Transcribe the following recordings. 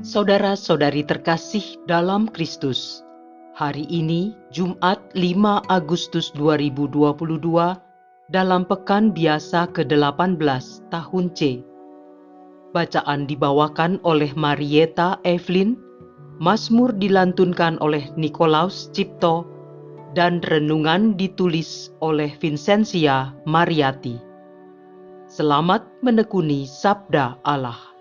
Saudara-saudari terkasih dalam Kristus, hari ini Jumat 5 Agustus 2022 dalam Pekan Biasa ke-18 tahun C. Bacaan dibawakan oleh Marieta Evelyn, Mazmur dilantunkan oleh Nikolaus Cipto, dan renungan ditulis oleh Vincentia Mariati. Selamat menekuni Sabda Allah.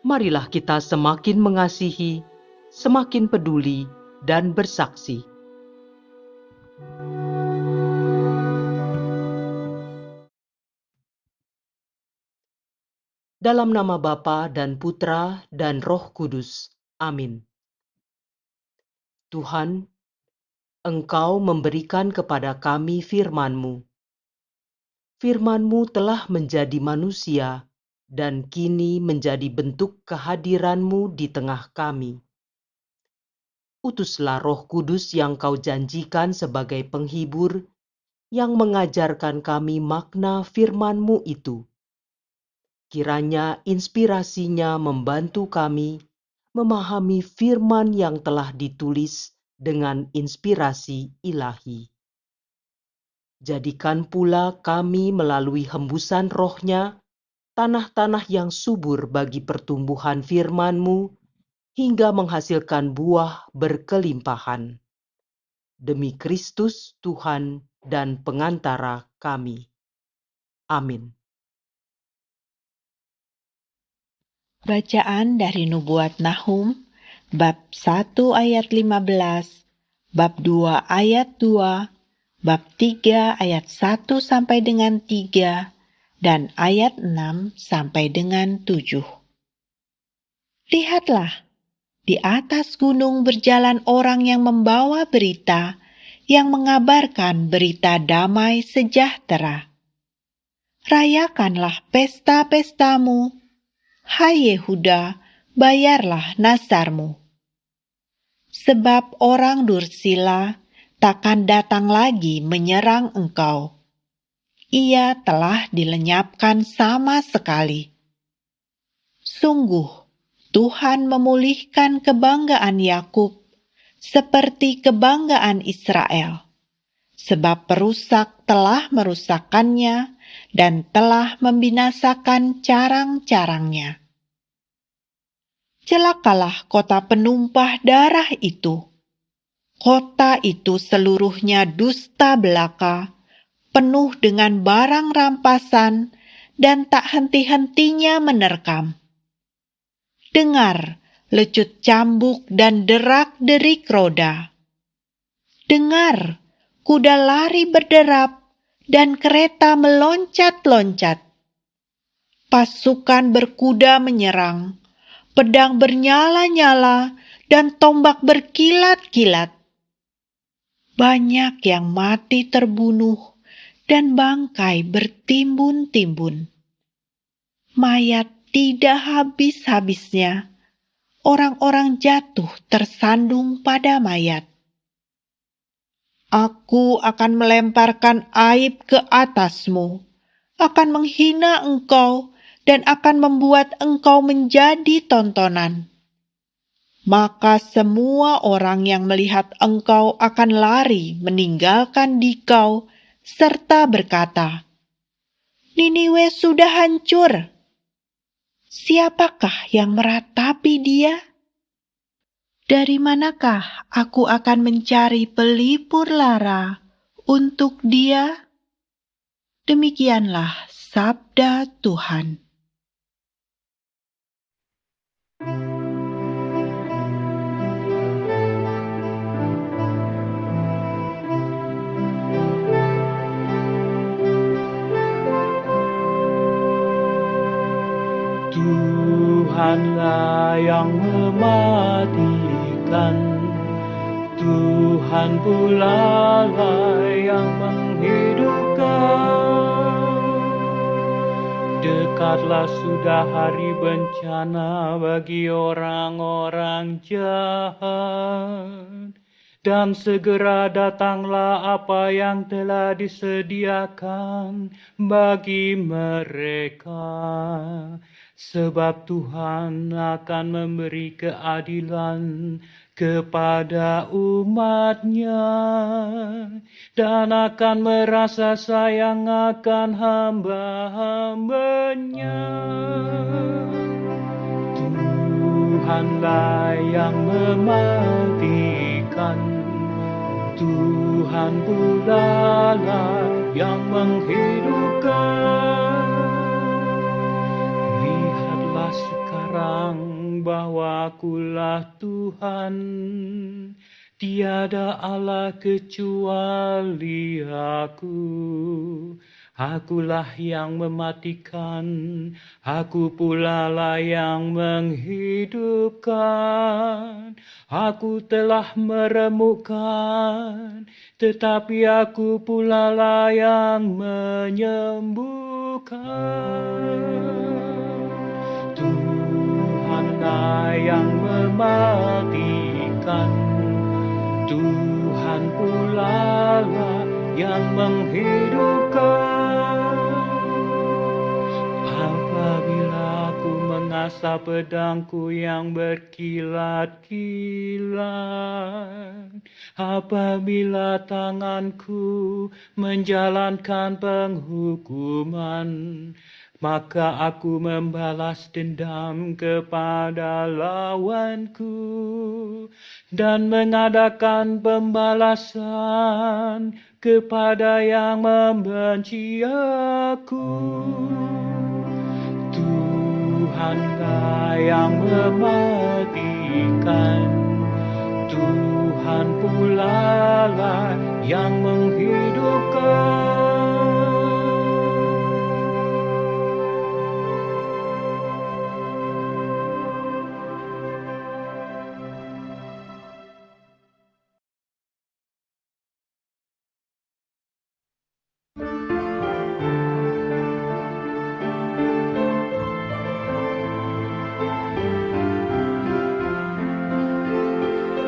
Marilah kita semakin mengasihi, semakin peduli, dan bersaksi. Dalam nama Bapa dan Putra dan Roh Kudus. Amin. Tuhan, Engkau memberikan kepada kami firman-Mu. Firman-Mu telah menjadi manusia dan kini menjadi bentuk kehadiran-Mu di tengah kami. Utuslah Roh Kudus yang Kau janjikan sebagai penghibur, yang mengajarkan kami makna firman-Mu itu. Kiranya inspirasinya membantu kami memahami firman yang telah ditulis dengan inspirasi ilahi. Jadikan pula kami melalui hembusan roh-Nya, tanah-tanah yang subur bagi pertumbuhan firman-Mu, hingga menghasilkan buah berkelimpahan. Demi Kristus Tuhan dan pengantara kami. Amin. Bacaan dari Nubuat Nahum, bab 1 ayat 15, bab 2 ayat 2, bab 3 ayat 1 sampai dengan 3, dan ayat 6 sampai dengan 7. Lihatlah, di atas gunung berjalan orang yang membawa berita, yang mengabarkan berita damai sejahtera. Rayakanlah pesta-pestamu, hai Yehuda, bayarlah nasarmu. Sebab orang dursila takkan datang lagi menyerang engkau. Ia telah dilenyapkan sama sekali. Sungguh, Tuhan memulihkan kebanggaan Yakub seperti kebanggaan Israel. Sebab perusak telah merusakkannya dan telah membinasakan carang-carangnya. Celakalah kota penumpah darah itu. Kota itu seluruhnya dusta belaka, penuh dengan barang rampasan dan tak henti-hentinya menerkam. Dengar lecut cambuk dan derak-derik roda. Dengar kuda lari berderap dan kereta meloncat-loncat. Pasukan berkuda menyerang, pedang bernyala-nyala, dan tombak berkilat-kilat. Banyak yang mati terbunuh, dan bangkai bertimbun-timbun. Mayat tidak habis-habisnya, orang-orang jatuh tersandung pada mayat. Aku akan melemparkan aib ke atasmu, akan menghina engkau, dan akan membuat engkau menjadi tontonan. Maka semua orang yang melihat engkau akan lari meninggalkan dikau, serta berkata, Niniwe sudah hancur. Siapakah yang meratapi dia? Dari manakah aku akan mencari pelipur lara untuk dia? Demikianlah sabda Tuhan. Tuhanlah yang mematikan, Tuhan pula lah yang menghidupkan. Dekatlah sudah hari bencana bagi orang-orang jahat. dan segera datanglah apa yang telah disediakan bagi mereka. Sebab Tuhan akan memberi keadilan kepada umat-Nya dan akan merasa sayang akan hamba-hamba-Nya. Tuhanlah yang mematikan, Tuhan pula lah yang menghidupkan. Lihatlah sekarang bahwa Akulah Tuhan, tiada Allah kecuali Aku. Akulah yang mematikan, Aku pula lah yang menghidupkan. Aku telah meremukkan, tetapi Aku pula lah yang menyembuhkan. Tuhanlah yang mematikan, Tuhan pula lah yang menghidupkan. Apabila Aku mengasah pedangku yang berkilat-kilat, apabila tanganku menjalankan penghukuman, maka Aku membalas dendam kepada lawanku dan mengadakan pembalasan kepada yang membenci Aku. Tuhanlah yang mematikan, Tuhan pula lah yang menghidupkan.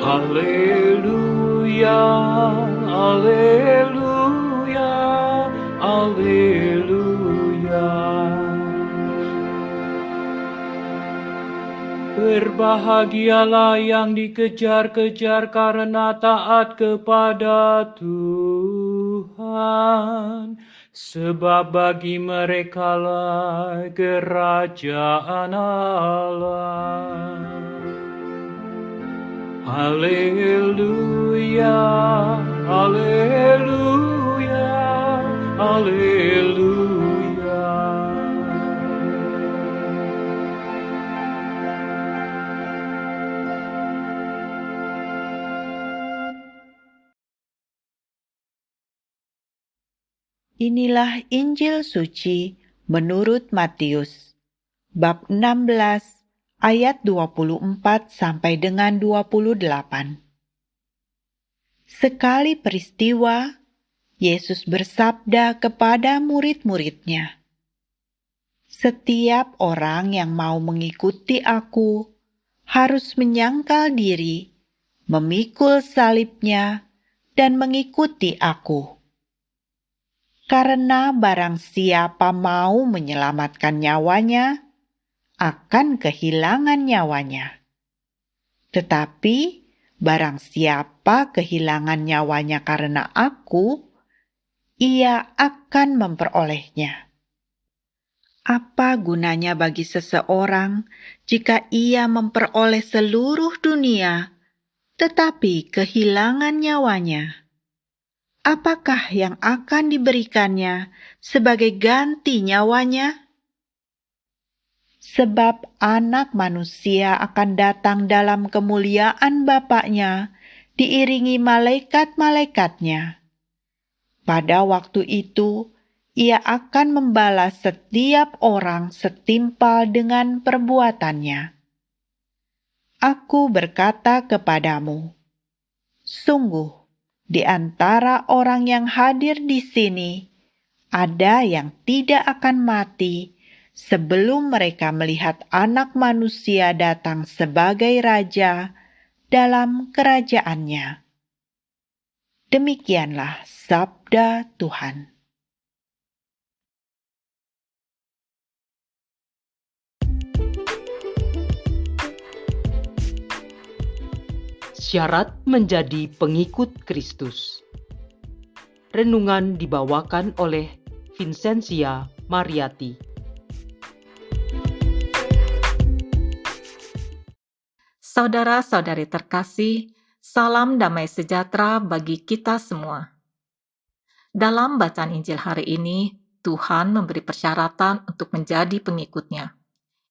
Alleluia, alleluia, alleluia. Berbahagialah yang dikejar-kejar karena taat kepada Tuhan, sebab bagi merekalah kerajaan Allah. Alleluia, alleluia, alleluia. Inilah Injil suci menurut Matius, bab 16, ayat 24 sampai dengan 28. Sekali peristiwa, Yesus bersabda kepada murid-muridnya, "Setiap orang yang mau mengikuti Aku harus menyangkal diri, memikul salibnya, dan mengikuti Aku. Karena barang siapa mau menyelamatkan nyawanya, akan kehilangan nyawanya. Tetapi barang siapa kehilangan nyawanya karena Aku, ia akan memperolehnya. Apa gunanya bagi seseorang jika ia memperoleh seluruh dunia, tetapi kehilangan nyawanya? Apakah yang akan diberikannya sebagai ganti nyawanya? Sebab Anak Manusia akan datang dalam kemuliaan Bapa-Nya, diiringi malaikat-malaikatnya. Pada waktu itu, Ia akan membalas setiap orang setimpal dengan perbuatannya. Aku berkata kepadamu, sungguh, di antara orang yang hadir di sini, ada yang tidak akan mati sebelum mereka melihat Anak Manusia datang sebagai Raja dalam kerajaannya." Demikianlah sabda Tuhan. Syarat menjadi pengikut Kristus. Renungan dibawakan oleh Vincentia Mariati. Saudara-saudari terkasih, salam damai sejahtera bagi kita semua. Dalam bacaan Injil hari ini, Tuhan memberi persyaratan untuk menjadi pengikutnya,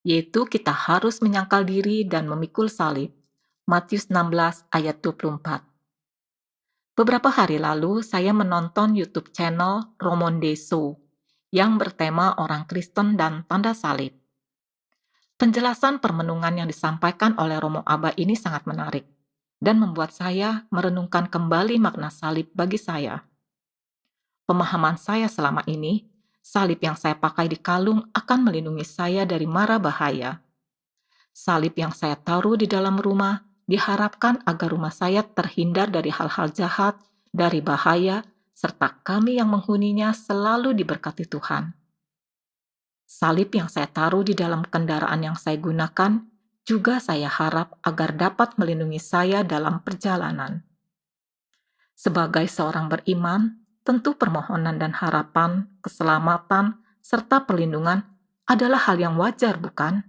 yaitu kita harus menyangkal diri dan memikul salib. Matius 16 ayat 24. Beberapa hari lalu, saya menonton YouTube channel Romonde Show yang bertema orang Kristen dan tanda salib. Penjelasan permenungan yang disampaikan oleh Romo Aba ini sangat menarik dan membuat saya merenungkan kembali makna salib bagi saya. Pemahaman saya selama ini, salib yang saya pakai di kalung akan melindungi saya dari mara bahaya. Salib yang saya taruh di dalam rumah diharapkan agar rumah saya terhindar dari hal-hal jahat, dari bahaya, serta kami yang menghuninya selalu diberkati Tuhan. Salib yang saya taruh di dalam kendaraan yang saya gunakan juga saya harap agar dapat melindungi saya dalam perjalanan. Sebagai seorang beriman, tentu permohonan dan harapan, keselamatan, serta perlindungan adalah hal yang wajar, bukan?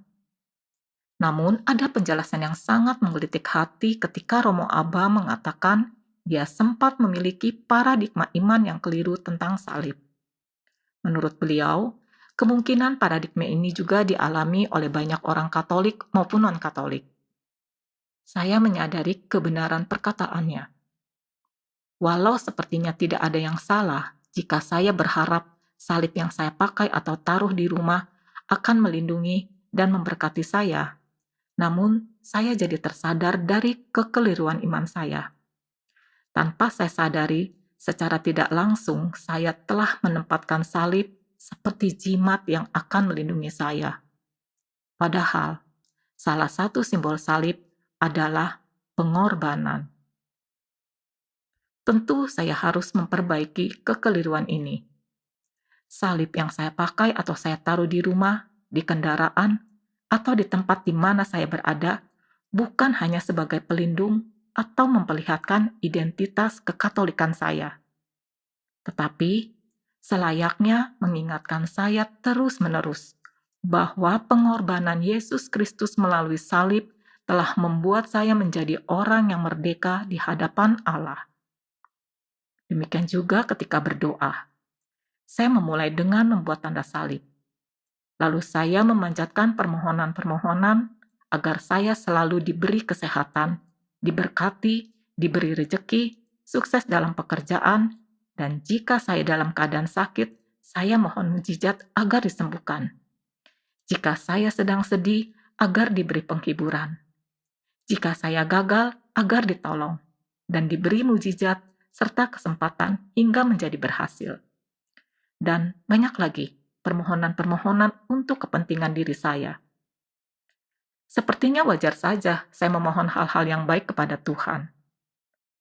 Namun, ada penjelasan yang sangat menggelitik hati ketika Romo Aba mengatakan dia sempat memiliki paradigma iman yang keliru tentang salib. Menurut beliau, kemungkinan paradigma ini juga dialami oleh banyak orang Katolik maupun non-Katolik. Saya menyadari kebenaran perkataannya. Walau sepertinya tidak ada yang salah jika saya berharap salib yang saya pakai atau taruh di rumah akan melindungi dan memberkati saya, namun saya jadi tersadar dari kekeliruan iman saya. Tanpa saya sadari, secara tidak langsung saya telah menempatkan salib seperti jimat yang akan melindungi saya. Padahal, salah satu simbol salib adalah pengorbanan. Tentu saya harus memperbaiki kekeliruan ini. Salib yang saya pakai atau saya taruh di rumah, di kendaraan, atau di tempat di mana saya berada, bukan hanya sebagai pelindung atau memperlihatkan identitas kekatolikan saya, tetapi selayaknya mengingatkan saya terus-menerus bahwa pengorbanan Yesus Kristus melalui salib telah membuat saya menjadi orang yang merdeka di hadapan Allah. Demikian juga ketika berdoa. Saya memulai dengan membuat tanda salib. Lalu saya memanjatkan permohonan-permohonan agar saya selalu diberi kesehatan, diberkati, diberi rejeki, sukses dalam pekerjaan, dan jika saya dalam keadaan sakit, saya mohon mujizat agar disembuhkan. Jika saya sedang sedih, agar diberi penghiburan. Jika saya gagal, agar ditolong, dan diberi mujizat serta kesempatan hingga menjadi berhasil. Dan banyak lagi permohonan-permohonan untuk kepentingan diri saya. Sepertinya wajar saja saya memohon hal-hal yang baik kepada Tuhan.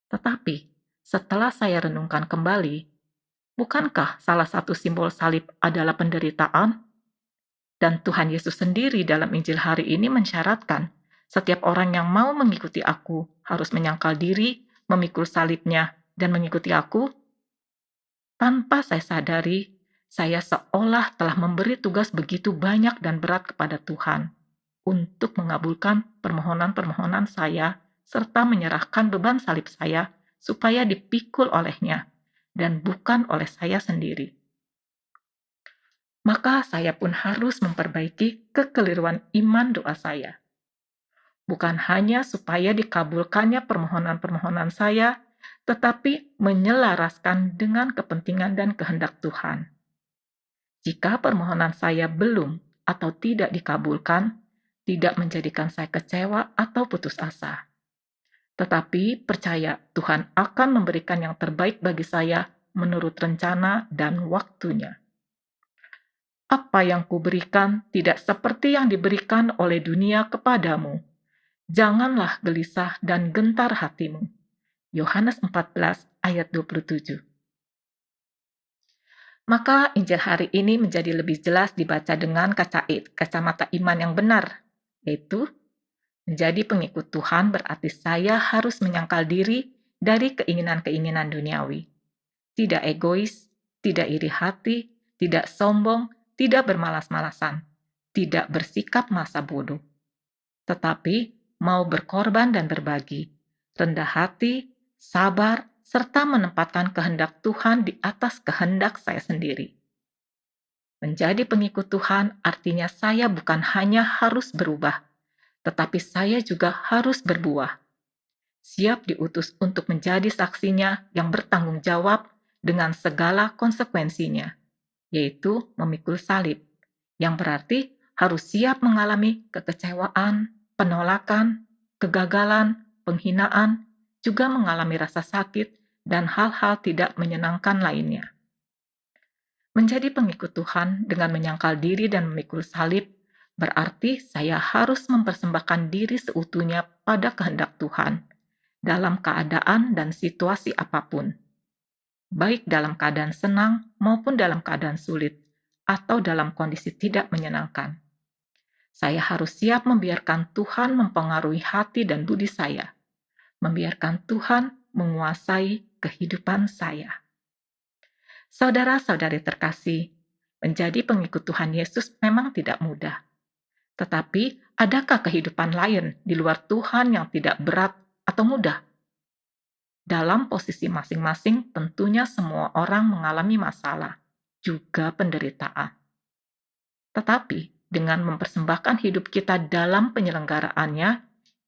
Tetapi, setelah saya renungkan kembali, bukankah salah satu simbol salib adalah penderitaan? Dan Tuhan Yesus sendiri dalam Injil hari ini mensyaratkan, setiap orang yang mau mengikuti aku harus menyangkal diri, memikul salibnya, dan mengikuti aku. Tanpa saya sadari, saya seolah telah memberi tugas begitu banyak dan berat kepada Tuhan untuk mengabulkan permohonan-permohonan saya serta menyerahkan beban salib saya supaya dipikul olehnya dan bukan oleh saya sendiri. Maka saya pun harus memperbaiki kekeliruan iman doa saya. Bukan hanya supaya dikabulkannya permohonan-permohonan saya, tetapi menyelaraskan dengan kepentingan dan kehendak Tuhan. Jika permohonan saya belum atau tidak dikabulkan, tidak menjadikan saya kecewa atau putus asa. Tetapi percaya Tuhan akan memberikan yang terbaik bagi saya menurut rencana dan waktunya. Apa yang kuberikan tidak seperti yang diberikan oleh dunia kepadamu. Janganlah gelisah dan gentar hatimu. Yohanes 14 ayat 27. Maka Injil hari ini menjadi lebih jelas dibaca dengan kacamata iman yang benar, yaitu menjadi pengikut Tuhan berarti saya harus menyangkal diri dari keinginan-keinginan duniawi. Tidak egois, tidak iri hati, tidak sombong, tidak bermalas-malasan, tidak bersikap masa bodoh. Tetapi mau berkorban dan berbagi, rendah hati, sabar, serta menempatkan kehendak Tuhan di atas kehendak saya sendiri. Menjadi pengikut Tuhan artinya saya bukan hanya harus berubah, tetapi saya juga harus berbuah. Siap diutus untuk menjadi saksinya yang bertanggung jawab dengan segala konsekuensinya, yaitu memikul salib, yang berarti harus siap mengalami kekecewaan, penolakan, kegagalan, penghinaan, juga mengalami rasa sakit, dan hal-hal tidak menyenangkan lainnya. Menjadi pengikut Tuhan dengan menyangkal diri dan memikul salib, berarti saya harus mempersembahkan diri seutuhnya pada kehendak Tuhan, dalam keadaan dan situasi apapun, baik dalam keadaan senang maupun dalam keadaan sulit, atau dalam kondisi tidak menyenangkan. Saya harus siap membiarkan Tuhan mempengaruhi hati dan budi saya, membiarkan Tuhan menguasai kehidupan saya. Saudara-saudari terkasih, menjadi pengikut Tuhan Yesus memang tidak mudah. Tetapi, adakah kehidupan lain di luar Tuhan yang tidak berat atau mudah? Dalam posisi masing-masing, tentunya semua orang mengalami masalah, juga penderitaan. Tetapi, dengan mempersembahkan hidup kita dalam penyelenggaraannya,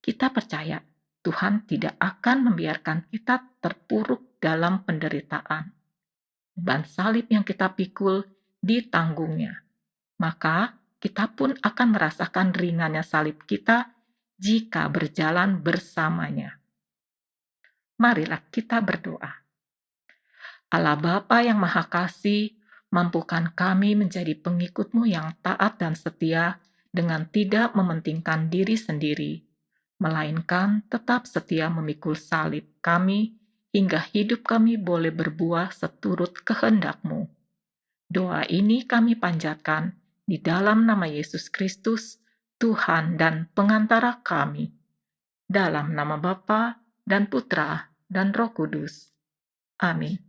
kita percaya Tuhan tidak akan membiarkan kita terpuruk dalam penderitaan. Beban salib yang kita pikul ditanggungnya. Maka kita pun akan merasakan ringannya salib kita jika berjalan bersamanya. Marilah kita berdoa. Allah Bapa yang Maha Kasih, mampukan kami menjadi pengikut-Mu yang taat dan setia dengan tidak mementingkan diri sendiri, melainkan tetap setia memikul salib kami hingga hidup kami boleh berbuah seturut kehendak-Mu. Doa ini kami panjatkan di dalam nama Yesus Kristus, Tuhan dan pengantara kami. Dalam nama Bapa dan Putra dan Roh Kudus. Amin.